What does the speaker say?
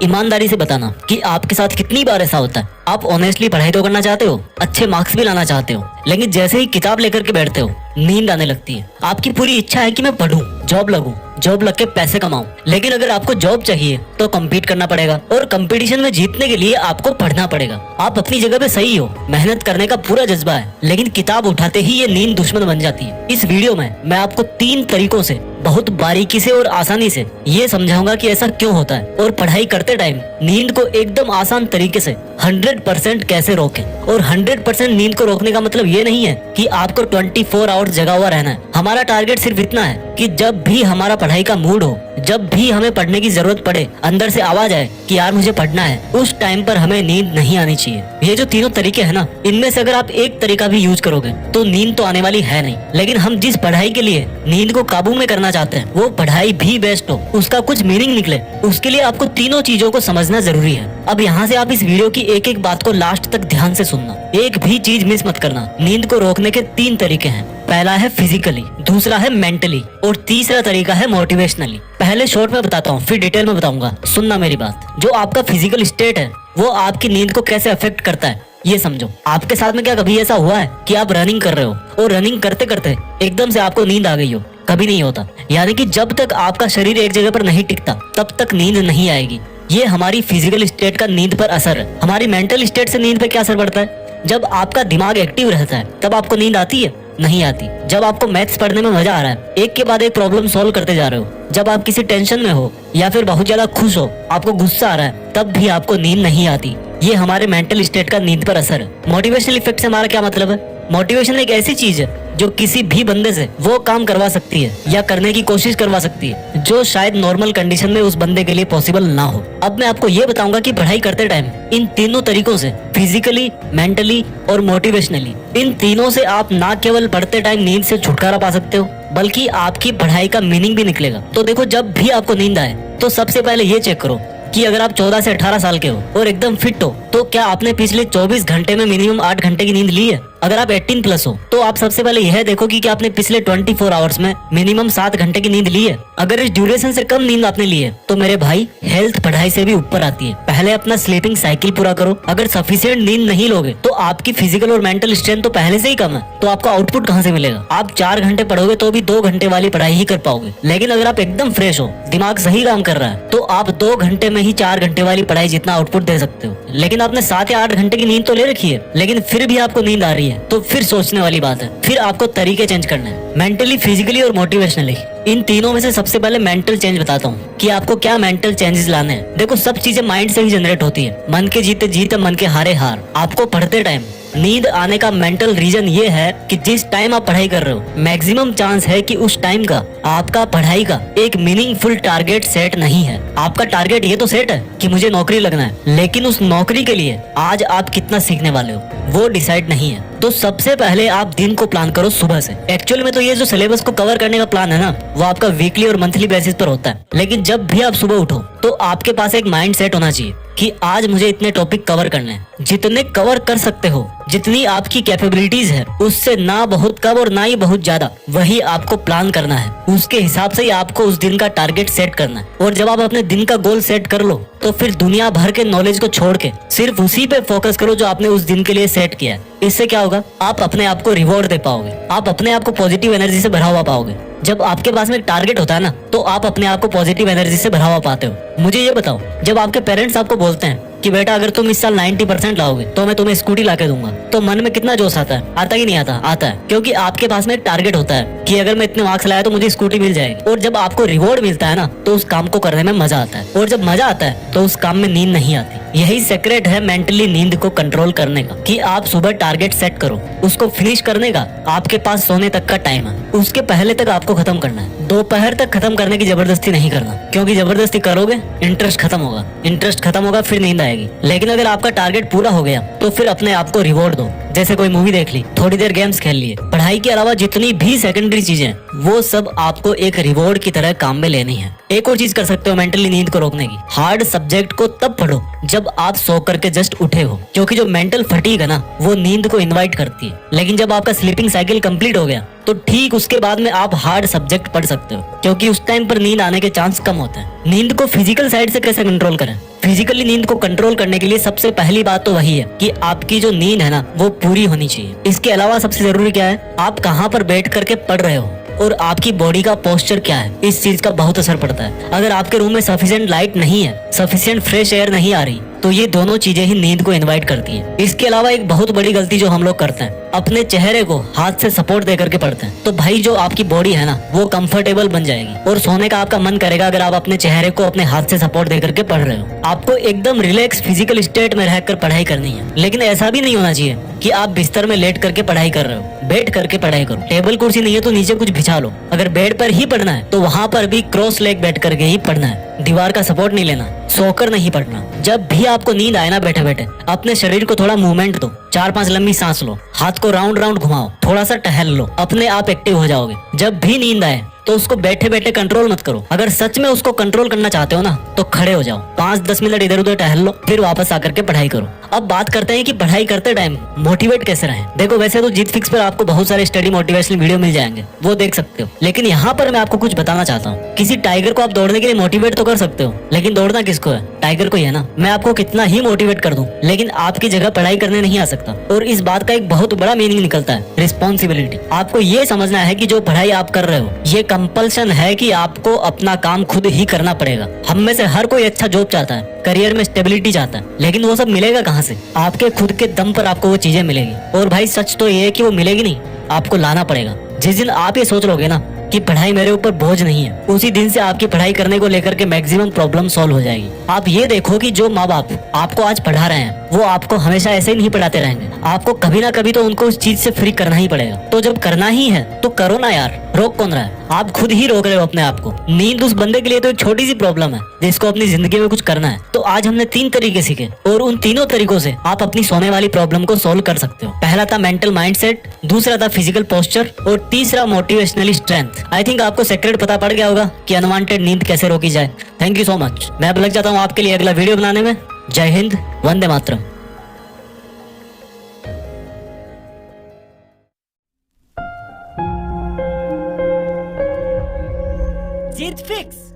ईमानदारी से बताना कि आपके साथ कितनी बार ऐसा होता है। आप ऑनेस्टली पढ़ाई तो करना चाहते हो, अच्छे मार्क्स भी लाना चाहते हो, लेकिन जैसे ही किताब लेकर के बैठते हो नींद आने लगती है। आपकी पूरी इच्छा है कि मैं पढूं, जॉब लगूं, जॉब लग के पैसे कमाऊं, लेकिन अगर आपको जॉब चाहिए तो कम्पीट करना पड़ेगा और कंपटीशन में जीतने के लिए आपको पढ़ना पड़ेगा। आप अपनी जगह पे सही हो, मेहनत करने का पूरा जज्बा है, लेकिन किताब उठाते ही ये नींद दुश्मन बन जाती है। इस वीडियो में मैं आपको 3 तरीकों से बहुत बारीकी से और आसानी से ये समझाऊंगा कि ऐसा क्यों होता है और पढ़ाई करते टाइम नींद को एकदम आसान तरीके से 100% कैसे रोकें। और 100% नींद को रोकने का मतलब ये नहीं है कि आपको 24 आवर्स जगा हुआ रहना है। हमारा टारगेट सिर्फ इतना है कि जब भी हमारा पढ़ाई का मूड हो, जब भी हमें पढ़ने की जरूरत पड़े, अंदर से आवाज आए कि यार मुझे पढ़ना है, उस टाइम पर हमें नींद नहीं आनी चाहिए। ये जो तीनों तरीके हैं ना, इनमें से अगर आप एक तरीका भी यूज करोगे तो नींद तो आने वाली है नहीं। लेकिन हम जिस पढ़ाई के लिए नींद को काबू में करना चाहते हैं वो पढ़ाई भी बेस्ट हो, उसका कुछ मीनिंग निकले, उसके लिए आपको तीनों चीजों को समझना जरूरी है। अब यहाँ से आप इस वीडियो की एक एक बात को लास्ट तक ध्यान से सुनना, एक भी चीज मिस मत करना। नींद को रोकने के 3 तरीके हैं। पहला है फिजिकली, दूसरा है मेंटली और तीसरा तरीका है मोटिवेशनली। पहले शॉर्ट में बताता हूँ, फिर डिटेल में बताऊंगा। सुनना मेरी बात। जो आपका फिजिकल स्टेट है वो आपकी नींद को कैसे अफेक्ट करता है ये समझो। आपके साथ में क्या कभी ऐसा हुआ है कि आप रनिंग कर रहे हो और रनिंग करते करते एकदम से आपको नींद आ गई हो? कभी नहीं होता। यानी कि जब तक आपका शरीर एक जगह पर नहीं टिकता तब तक नींद नहीं आएगी। ये हमारी फिजिकल स्टेट का नींद पर असर है। हमारी मेंटल स्टेट से नींद पे क्या असर पड़ता है? जब आपका दिमाग एक्टिव रहता है तब आपको नींद आती है? नहीं आती। जब आपको मैथ्स पढ़ने में मजा आ रहा है, एक के बाद एक प्रॉब्लम सॉल्व करते जा रहे हो, जब आप किसी टेंशन में हो या फिर बहुत ज्यादा खुश हो, आपको गुस्सा आ रहा है, तब भी आपको नींद नहीं आती। ये हमारे मेंटल स्टेट का नींद पर असर है। मोटिवेशनल इफेक्ट से हमारा क्या मतलब है? मोटिवेशन एक ऐसी चीज है जो किसी भी बंदे से वो काम करवा सकती है या करने की कोशिश करवा सकती है जो शायद नॉर्मल कंडीशन में उस बंदे के लिए पॉसिबल ना हो। अब मैं आपको ये बताऊंगा कि पढ़ाई करते टाइम इन तीनों तरीकों से, फिजिकली, मेंटली और मोटिवेशनली, इन तीनों से आप ना केवल पढ़ते टाइम नींद से छुटकारा पा सकते हो बल्कि आपकी पढ़ाई का मीनिंग भी निकलेगा। तो देखो, जब भी आपको नींद आए तो सबसे पहले ये चेक करो कि अगर आप 14 से 18 साल के हो और एकदम फिट हो तो क्या आपने पिछले 24 घंटे में मिनिमम 8 घंटे की नींद ली है? अगर आप 18+ हो तो आप सबसे पहले यह देखो कि आपने पिछले 24 आवर्स में मिनिमम 7 घंटे की नींद ली है। अगर इस ड्यूरेशन से कम नींद आपने ली है तो मेरे भाई, हेल्थ पढ़ाई से भी ऊपर आती है। पहले अपना स्लीपिंग साइकिल पूरा करो। अगर सफिशिएंट नींद नहीं लोगे तो आपकी फिजिकल और मेंटल स्ट्रेंथ तो पहले से ही कम है, तो आपका आउटपुट कहाँ से मिलेगा? आप 4 घंटे पढ़ोगे तो भी 2 घंटे वाली पढ़ाई ही कर पाओगे। लेकिन अगर आप एकदम फ्रेश हो, दिमाग सही काम कर रहा है, तो आप 2 घंटे में ही 4 घंटे वाली पढ़ाई जितना आउटपुट दे सकते हो। लेकिन आपने 7 या 8 घंटे की नींद तो ले रखी है, लेकिन फिर भी आपको नींद आ रही है, तो फिर सोचने वाली बात है। फिर आपको तरीके चेंज करने हैं, मेंटली, फिजिकली और मोटिवेशनली। इन तीनों में से सबसे पहले मेंटल चेंज बताता हूँ कि आपको क्या मेंटल चेंजेस लाने हैं। देखो, सब चीजें माइंड से ही जनरेट होती है। मन के जीते जीत, मन के हारे हार। आपको पढ़ते टाइम नींद आने का मेंटल रीजन ये है कि जिस टाइम आप पढ़ाई कर रहे हो, मैक्सिमम चांस है कि उस टाइम का आपका पढ़ाई का एक मीनिंगफुल टारगेट सेट नहीं है। आपका टारगेट ये तो सेट है कि मुझे नौकरी लगना है, लेकिन उस नौकरी के लिए आज आप कितना सीखने वाले हो वो डिसाइड नहीं है। तो सबसे पहले आप दिन को प्लान करो सुबह से। एक्चुअल में तो ये जो सिलेबस को कवर करने का प्लान है ना, वो आपका वीकली और मंथली बेसिस पर होता है। लेकिन जब भी आप सुबह उठो तो आपके पास एक माइंड सेट होना चाहिए कि आज मुझे इतने टॉपिक कवर करने हैं। जितने कवर कर सकते हो, जितनी आपकी कैपेबिलिटीज है, उससे ना बहुत कम और ना ही बहुत ज्यादा, वही आपको प्लान करना है। उसके हिसाब से ही आपको उस दिन का टारगेट सेट करना है। और जब आप अपने दिन का गोल सेट कर लो तो फिर दुनिया भर के नॉलेज को छोड़ के सिर्फ उसी पे फोकस करो जो आपने उस दिन के लिए सेट किया है। इससे क्या होगा? आप अपने आप को रिवॉर्ड दे पाओगे, आप अपने आप को पॉजिटिव एनर्जी से भरा हुआ पाओगे। जब आपके पास में एक टारगेट होता है ना, तो आप अपने आप को पॉजिटिव एनर्जी से भरा हुआ पाते हो। मुझे ये बताओ, जब आपके पेरेंट्स आपको बोलते हैं कि बेटा अगर तुम इस साल 90% लाओगे तो मैं तुम्हें स्कूटी लाके दूंगा, तो मन में कितना जोश आता है? आता ही नहीं आता? आता है, क्योंकि आपके पास में एक टारगेट होता है कि अगर मैं इतने मार्क्स लाया तो मुझे स्कूटी मिल जाएगी। और जब आपको रिवॉर्ड मिलता है ना, तो उस काम को करने में मजा आता है। और जब मजा आता है तो उस काम में नींद नहीं आती। यही सीक्रेट है मेंटली नींद को कंट्रोल करने का, कि आप सुबह टारगेट सेट करो, उसको फिनिश करने का आपके पास सोने तक का टाइम है, उसके पहले तक आपको खत्म करना है। दोपहर तक खत्म करने की जबरदस्ती नहीं करना, क्योंकि जबरदस्ती करोगे इंटरेस्ट खत्म होगा, इंटरेस्ट खत्म होगा फिर नींद आएगी। लेकिन अगर आपका टारगेट पूरा हो गया तो फिर अपने आप को रिवॉर्ड दो। जैसे कोई मूवी देख ली, थोड़ी देर गेम्स खेल लिए। पढ़ाई के अलावा जितनी भी सेकेंडरी चीजें वो सब आपको एक रिवॉर्ड की तरह काम में लेनी है। एक और चीज कर सकते हो मेंटली नींद को रोकने की, हार्ड सब्जेक्ट को तब पढ़ो जब आप सो करके जस्ट उठे हो, क्योंकि जो मेंटल फटीग है ना वो नींद को इनवाइट करती है। लेकिन जब आपका स्लीपिंग साइकिल कंप्लीट हो गया तो ठीक उसके बाद में आप हार्ड सब्जेक्ट पढ़ सकते हो, क्योंकि उस टाइम पर नींद आने के चांस कम होते हैं। नींद को फिजिकल साइड से कैसे कंट्रोल करें? फिजिकली नींद को कंट्रोल करने के लिए सबसे पहली बात तो वही है कि आपकी जो नींद है ना वो पूरी होनी चाहिए। इसके अलावा सबसे जरूरी क्या है, आप कहाँ पर बैठ करके पढ़ रहे हो और आपकी बॉडी का पोस्चर क्या है, इस चीज का बहुत असर पड़ता है। अगर आपके रूम में सफिशिएंट लाइट नहीं है, सफिशिएंट फ्रेश एयर नहीं आ रही, तो ये दोनों चीजें ही नींद को इनवाइट करती है। इसके अलावा एक बहुत बड़ी गलती जो हम लोग करते हैं, अपने चेहरे को हाथ से सपोर्ट दे करके पढ़ते हैं। तो भाई जो आपकी बॉडी है ना वो कंफर्टेबल बन जाएगी और सोने का आपका मन करेगा अगर आप अपने चेहरे को अपने हाथ से सपोर्ट दे करके पढ़ रहे हो। आपको एकदम रिलैक्स फिजिकल स्टेट में रहकर पढ़ाई करनी है, लेकिन ऐसा भी नहीं होना चाहिए कि आप बिस्तर में लेट करके पढ़ाई कर रहे हो। बैठ करके पढ़ाई करो। टेबल कुर्सी नहीं है तो नीचे कुछ बिछा लो। अगर बेड पर ही पढ़ना है तो वहाँ पर भी क्रॉस लेग बैठ करके ही पढ़ना है, दीवार का सपोर्ट नहीं लेना, सोकर नहीं पढ़ना। जब भी आपको नींद आए ना बैठे बैठे अपने शरीर को थोड़ा मूवमेंट दो, 4-5 लंबी सांस लो, हाथ को राउंड राउंड घुमाओ, थोड़ा सा टहल लो, अपने आप एक्टिव हो जाओगे। जब भी नींद आए तो उसको बैठे बैठे कंट्रोल मत करो। अगर सच में उसको कंट्रोल करना चाहते हो ना तो खड़े हो जाओ, 5-10 मिनट इधर उधर टहल लो, फिर वापस आकर के पढ़ाई करो। अब बात करते हैं कि पढ़ाई करते टाइम मोटिवेट कैसे रहें। देखो वैसे तो जीत फिक्स पर आपको बहुत सारे स्टडी मोटिवेशनल वीडियो मिल जाएंगे, वो देख सकते हो, लेकिन यहाँ पर मैं आपको कुछ बताना चाहता हूँ। किसी टाइगर को आप दौड़ने के लिए मोटिवेट तो कर सकते हो, लेकिन दौड़ना किसको है? टाइगर को ही है ना। मैं आपको कितना ही मोटिवेट कर दूं, लेकिन आपकी जगह पढ़ाई करने नहीं आ सकता। और इस बात का एक बहुत बड़ा मीनिंग निकलता है, रिस्पॉन्सिबिलिटी। आपको ये समझना है कि जो पढ़ाई आप कर रहे हो ये कंपल्सन है कि आपको अपना काम खुद ही करना पड़ेगा। हम में से हर कोई अच्छा जॉब चाहता है, करियर में स्टेबिलिटी चाहता है, लेकिन वो सब मिलेगा कहाँ से? आपके खुद के दम पर आपको वो चीजें मिलेगी। और भाई सच तो ये है कि वो मिलेगी नहीं, आपको लाना पड़ेगा। जिस दिन आप ये सोच लोगे ना कि पढ़ाई मेरे ऊपर बोझ नहीं है, उसी दिन से आपकी पढ़ाई करने को लेकर के मैक्सिमम प्रॉब्लम सॉल्व हो जाएगी। आप ये देखो कि जो माँ बाप आपको आज पढ़ा रहे हैं वो आपको हमेशा ऐसे ही नहीं पढ़ाते रहेंगे। आपको कभी ना कभी तो उनको उस चीज से फ्री करना ही पड़ेगा। तो जब करना ही है तो करो ना यार, रोक कौन रहा है? आप खुद ही रोक रहे हो अपने आप को। नींद उस बंदे के लिए तो एक छोटी सी प्रॉब्लम है जिसको अपनी जिंदगी में कुछ करना है। तो आज हमने 3 तरीके सीखे और उन तीनों तरीकों से आप अपनी सोने वाली प्रॉब्लम को सोल्व कर सकते हो। पहला था मेंटल माइंडसेट, दूसरा था फिजिकल पोस्चर और तीसरा मोटिवेशनली स्ट्रेंथ। आई थिंक आपको सेक्रेट पता पड़ गया होगा कि अनवांटेड नींद कैसे रोकी जाए। Thank you so much. मैं अब लग जाता हूँ आपके लिए अगला वीडियो बनाने में। जय हिंद, वंदे मातरम। जीत फिक्स।